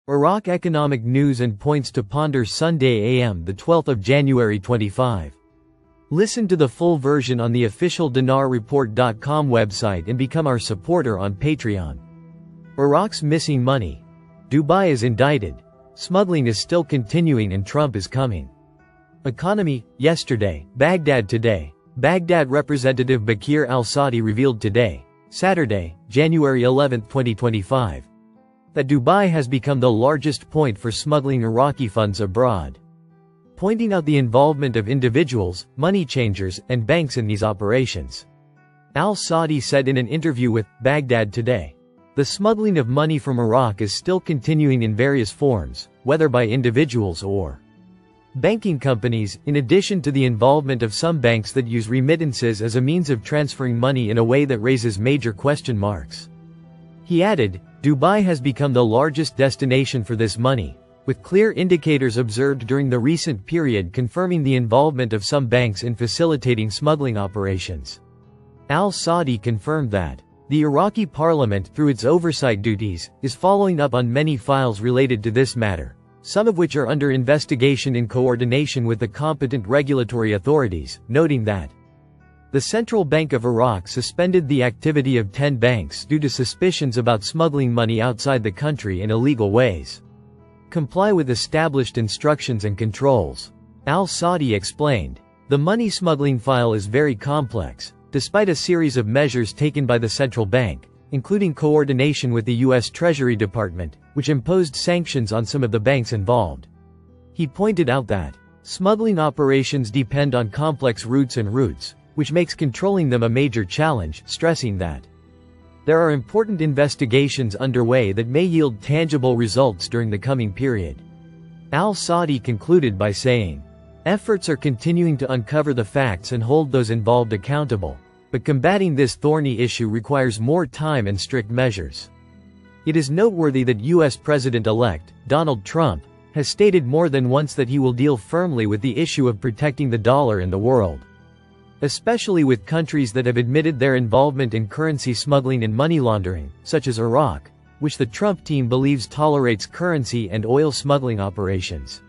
Iraq economic news and points to ponder Sunday AM the 12th of January 25. Listen to the full version on the official dinarreport.com website and become our supporter on Patreon. Iraq's missing money. Dubai is indicted. Smuggling is still continuing and Trump is coming. Economy, yesterday, Baghdad today. Baghdad Representative Bakir al-Saadi revealed today, Saturday, January 11, 2025, that Dubai has become the largest point for smuggling Iraqi funds abroad, pointing out the involvement of individuals, money changers, and banks in these operations. Al-Saadi said in an interview with Baghdad Today, "The smuggling of money from Iraq is still continuing in various forms, whether by individuals or banking companies, in addition to the involvement of some banks that use remittances as a means of transferring money in a way that raises major question marks." He added, "Dubai has become the largest destination for this money, with clear indicators observed during the recent period confirming the involvement of some banks in facilitating smuggling operations." Al-Saadi confirmed that the Iraqi parliament, through its oversight duties, is following up on many files related to this matter, some of which are under investigation in coordination with the competent regulatory authorities, noting that the Central Bank of Iraq suspended the activity of 10 banks due to suspicions about smuggling money outside the country in illegal ways. Comply with established instructions and controls. Al-Saadi explained, "The money smuggling file is very complex, despite a series of measures taken by the central bank, including coordination with the U.S. Treasury Department, which imposed sanctions on some of the banks involved." He pointed out that smuggling operations depend on complex routes, which makes controlling them a major challenge, stressing that there are important investigations underway that may yield tangible results during the coming period. Al-Saadi concluded by saying, "Efforts are continuing to uncover the facts and hold those involved accountable, but combating this thorny issue requires more time and strict measures." It is noteworthy that U.S. President-elect Donald Trump has stated more than once that he will deal firmly with the issue of protecting the dollar in the world, especially with countries that have admitted their involvement in currency smuggling and money laundering, such as Iraq, which the Trump team believes tolerates currency and oil smuggling operations.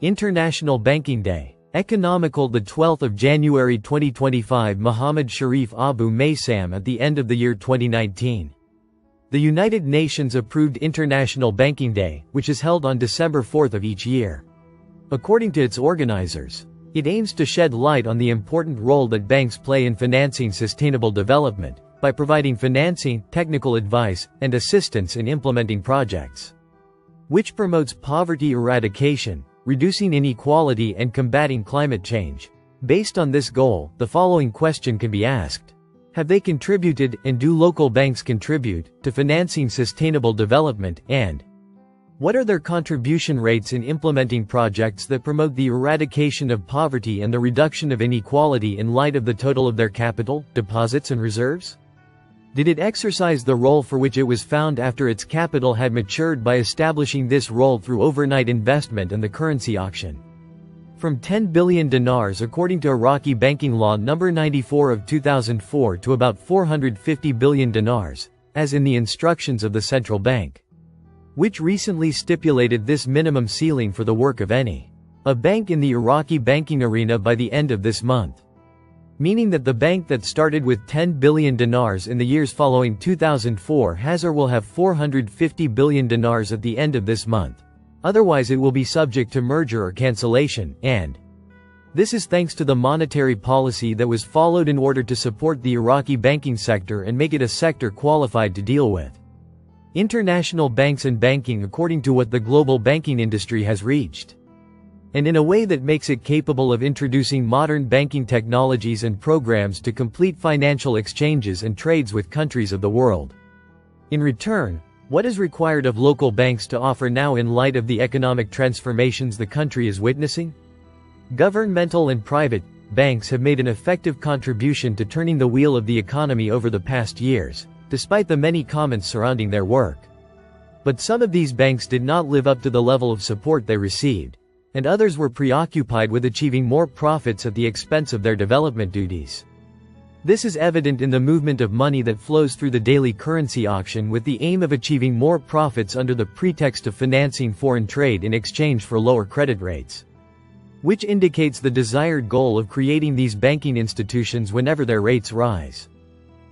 International Banking Day. Economical the 12th of January 2025. Mohammed Sharif Abu Maysam at the end of the year 2019. The United Nations approved International Banking Day, which is held on December 4th of each year. According to its organizers, it aims to shed light on the important role that banks play in financing sustainable development, by providing financing, technical advice, and assistance in implementing projects, which promotes poverty eradication, reducing inequality and combating climate change. Based on this goal, the following question can be asked. Have they contributed, and do local banks contribute, to financing sustainable development, and what are their contribution rates in implementing projects that promote the eradication of poverty and the reduction of inequality in light of the total of their capital, deposits and reserves? Did it exercise the role for which it was found after its capital had matured by establishing this role through overnight investment and the currency auction? From 10 billion dinars according to Iraqi banking law number 94 of 2004 to about 450 billion dinars, as in the instructions of the central bank, which recently stipulated this minimum ceiling for the work of any a bank in the Iraqi banking arena by the end of this month. Meaning that the bank that started with 10 billion dinars in the years following 2004 has or will have 450 billion dinars at the end of this month. Otherwise it will be subject to merger or cancellation, and this is thanks to the monetary policy that was followed in order to support the Iraqi banking sector and make it a sector qualified to deal with international banks and banking according to what the global banking industry has reached, and in a way that makes it capable of introducing modern banking technologies and programs to complete financial exchanges and trades with countries of the world. In return, what is required of local banks to offer now in light of the economic transformations the country is witnessing? Governmental and private banks have made an effective contribution to turning the wheel of the economy over the past years, despite the many comments surrounding their work. But some of these banks did not live up to the level of support they received, and others were preoccupied with achieving more profits at the expense of their development duties. This is evident in the movement of money that flows through the daily currency auction with the aim of achieving more profits under the pretext of financing foreign trade in exchange for lower credit rates, which indicates the desired goal of creating these banking institutions whenever their rates rise.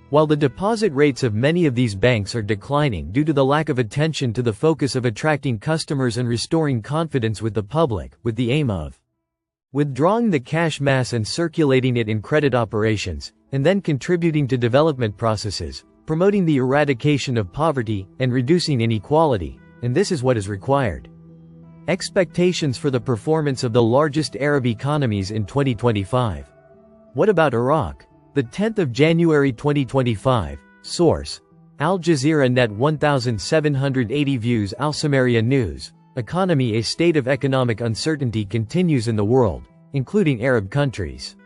While the deposit rates of many of these banks are declining due to the lack of attention to the focus of attracting customers and restoring confidence with the public, with the aim of withdrawing the cash mass and circulating it in credit operations, and then contributing to development processes, promoting the eradication of poverty, and reducing inequality, and this is what is required. Expectations for the performance of the largest Arab economies in 2025. What about Iraq? The 10th of January 2025. Source: Al Jazeera Net 1780 views. Al Samaria News. Economy: A state of economic uncertainty continues in the world, including Arab countries.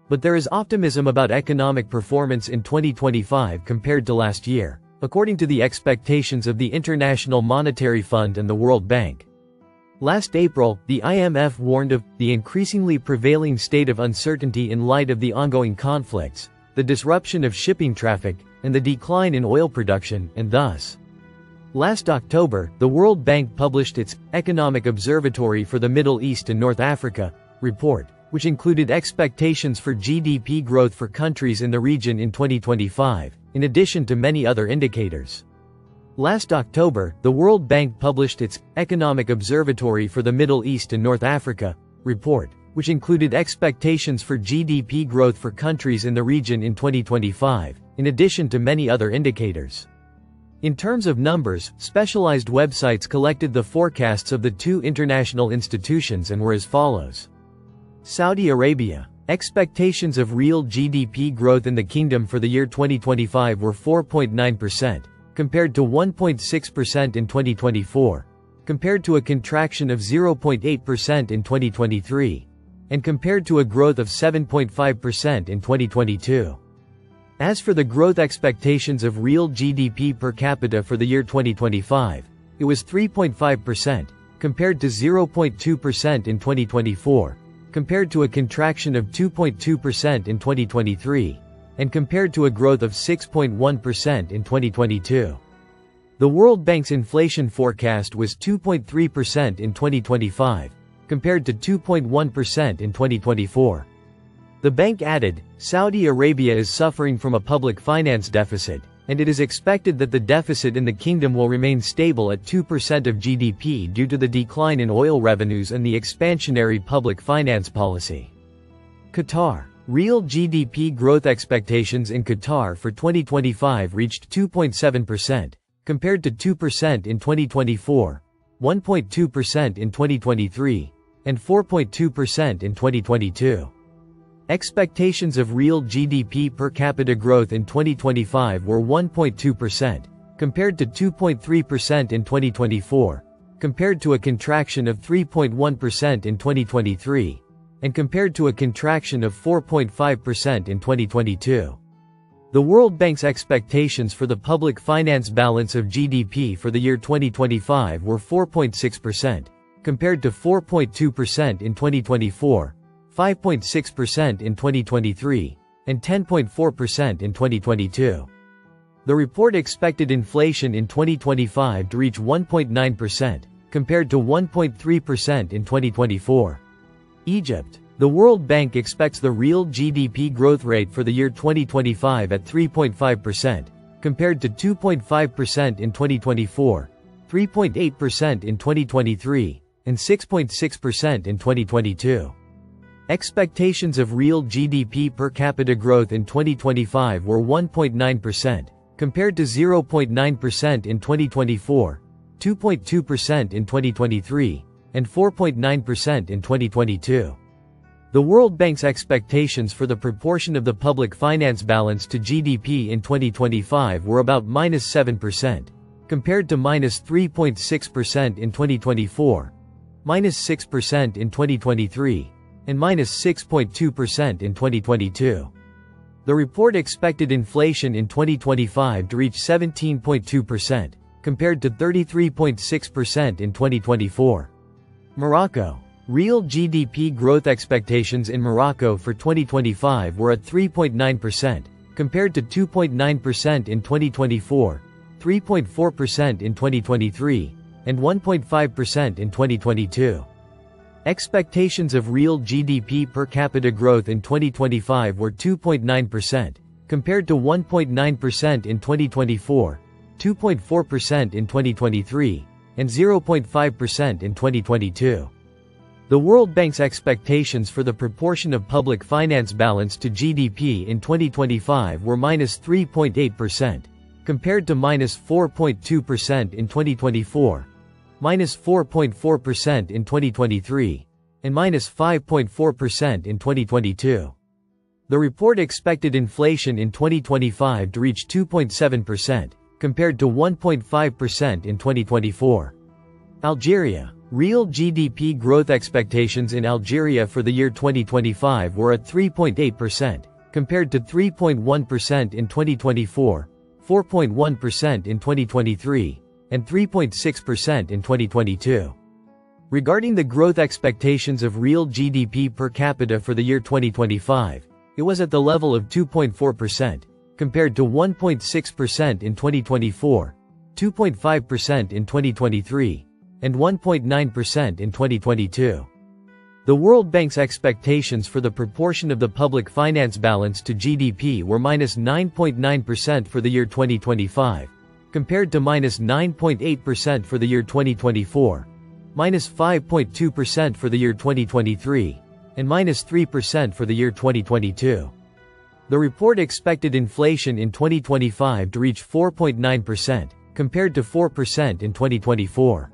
But there is optimism about economic performance in 2025 compared to last year, according to the expectations of the International Monetary Fund and the World Bank. Last April, the IMF warned of the increasingly prevailing state of uncertainty in light of the ongoing conflicts, the disruption of shipping traffic, and the decline in oil production, and thus, last October, the World Bank published its Economic Observatory for the Middle East and North Africa report, which included expectations for GDP growth for countries in the region in 2025, in addition to many other indicators. Last October, the World Bank published its Economic Observatory for the Middle East and North Africa report, which included expectations for GDP growth for countries in the region in 2025, in addition to many other indicators. In terms of numbers, specialized websites collected the forecasts of the two international institutions and were as follows. Saudi Arabia. Expectations of real GDP growth in the kingdom for the year 2025 were 4.9%. Compared to 1.6% in 2024, compared to a contraction of 0.8% in 2023, and compared to a growth of 7.5% in 2022. As for the growth expectations of real GDP per capita for the year 2025, it was 3.5%, compared to 0.2% in 2024, compared to a contraction of 2.2% in 2023, and compared to a growth of 6.1% in 2022. The World Bank's inflation forecast was 2.3% in 2025, compared to 2.1% in 2024. The bank added, Saudi Arabia is suffering from a public finance deficit, and it is expected that the deficit in the kingdom will remain stable at 2% of GDP due to the decline in oil revenues and the expansionary public finance policy. Qatar. Real GDP growth expectations in Qatar for 2025 reached 2.7%, compared to 2% in 2024, 1.2% in 2023, and 4.2% in 2022. Expectations of real GDP per capita growth in 2025 were 1.2%, compared to 2.3% in 2024, compared to a contraction of 3.1% in 2023, and compared to a contraction of 4.5% in 2022. The World Bank's expectations for the public finance balance of GDP for the year 2025 were 4.6%, compared to 4.2% in 2024, 5.6% in 2023, and 10.4% in 2022. The report expected inflation in 2025 to reach 1.9%, compared to 1.3% in 2024. Egypt. The World Bank expects the real GDP growth rate for the year 2025 at 3.5%, compared to 2.5% in 2024, 3.8% in 2023, and 6.6% in 2022. Expectations of real GDP per capita growth in 2025 were 1.9%, compared to 0.9% in 2024, 2.2% in 2023, and 4.9% in 2022. The World Bank's expectations for the proportion of the public finance balance to GDP in 2025 were about -7%, compared to -3.6% in 2024, -6% in 2023, and -6.2% in 2022. The report expected inflation in 2025 to reach 17.2%, compared to 33.6% in 2024. Morocco. Real GDP growth expectations in Morocco for 2025 were at 3.9%, compared to 2.9% in 2024, 3.4% in 2023, and 1.5% in 2022. Expectations of real GDP per capita growth in 2025 were 2.9%, compared to 1.9% in 2024, 2.4% in 2023, and 0.5% in 2022. The World Bank's expectations for the proportion of public finance balance to GDP in 2025 were -3.8%, compared to -4.2% in 2024, -4.4% in 2023, and -5.4% in 2022. The report expected inflation in 2025 to reach 2.7%, compared to 1.5% in 2024. Algeria. Real GDP growth expectations in Algeria for the year 2025 were at 3.8%, compared to 3.1% in 2024, 4.1% in 2023, and 3.6% in 2022. Regarding the growth expectations of real GDP per capita for the year 2025, it was at the level of 2.4%, compared to 1.6% in 2024, 2.5% in 2023, and 1.9% in 2022. The World Bank's expectations for the proportion of the public finance balance to GDP were -9.9% for the year 2025, compared to -9.8% for the year 2024, -5.2% for the year 2023, and -3% for the year 2022. The report expected inflation in 2025 to reach 4.9%, compared to 4% in 2024.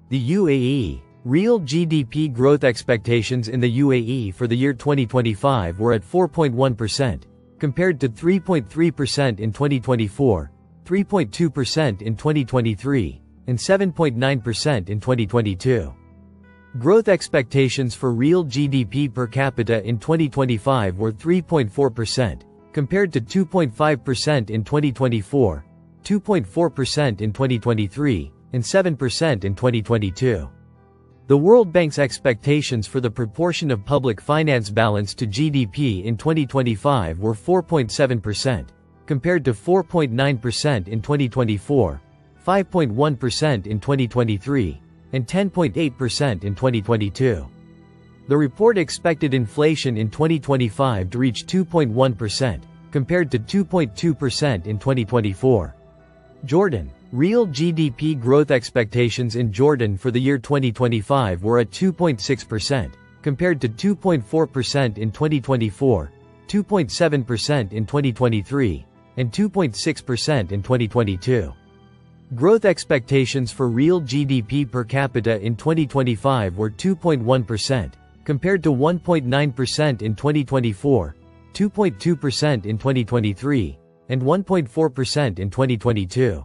The UAE. Real GDP growth expectations in the UAE for the year 2025 were at 4.1%, compared to 3.3% in 2024, 3.2% in 2023, and 7.9% in 2022. Growth expectations for real GDP per capita in 2025 were 3.4%, compared to 2.5% in 2024, 2.4% in 2023, and 7% in 2022. The World Bank's expectations for the proportion of public finance balance to GDP in 2025 were 4.7%, compared to 4.9% in 2024, 5.1% in 2023, and 10.8% in 2022. The report expected inflation in 2025 to reach 2.1%, compared to 2.2% in 2024. Jordan. Real GDP growth expectations in Jordan for the year 2025 were at 2.6%, compared to 2.4% in 2024, 2.7% in 2023, and 2.6% in 2022. Growth expectations for real GDP per capita in 2025 were 2.1%, compared to 1.9% in 2024, 2.2% in 2023, and 1.4% in 2022.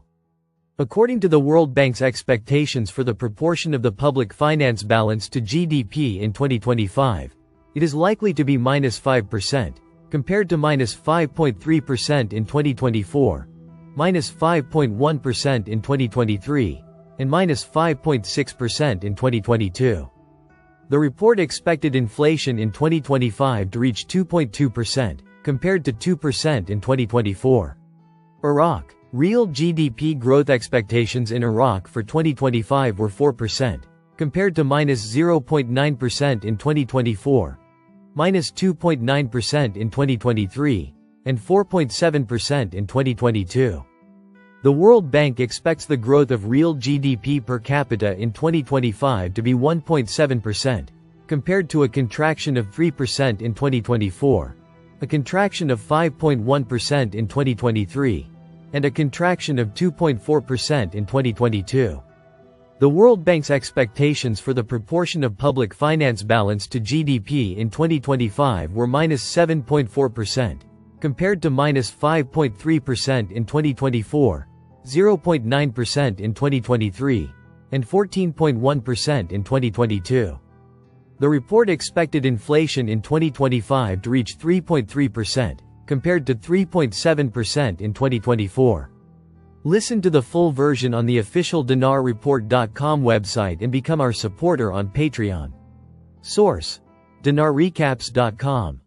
According to the World Bank's expectations for the proportion of the public finance balance to GDP in 2025, it is likely to be -5%, compared to -5.3% in 2024, -5.1% in 2023, and -5.6% in 2022. The report expected inflation in 2025 to reach 2.2%, compared to 2% in 2024. Iraq. Real GDP growth expectations in Iraq for 2025 were 4%, compared to -0.9% in 2024, -2.9% in 2023, and 4.7% in 2022. The World Bank expects the growth of real GDP per capita in 2025 to be 1.7%, compared to a contraction of 3% in 2024, a contraction of 5.1% in 2023, and a contraction of 2.4% in 2022. The World Bank's expectations for the proportion of public finance balance to GDP in 2025 were -7.4%, compared to -5.3% in 2024, 0.9% in 2023, and 14.1% in 2022. The report expected inflation in 2025 to reach 3.3%, compared to 3.7% in 2024. Listen to the full version on the official dinarreport.com website and become our supporter on Patreon. Source: dinarrecaps.com.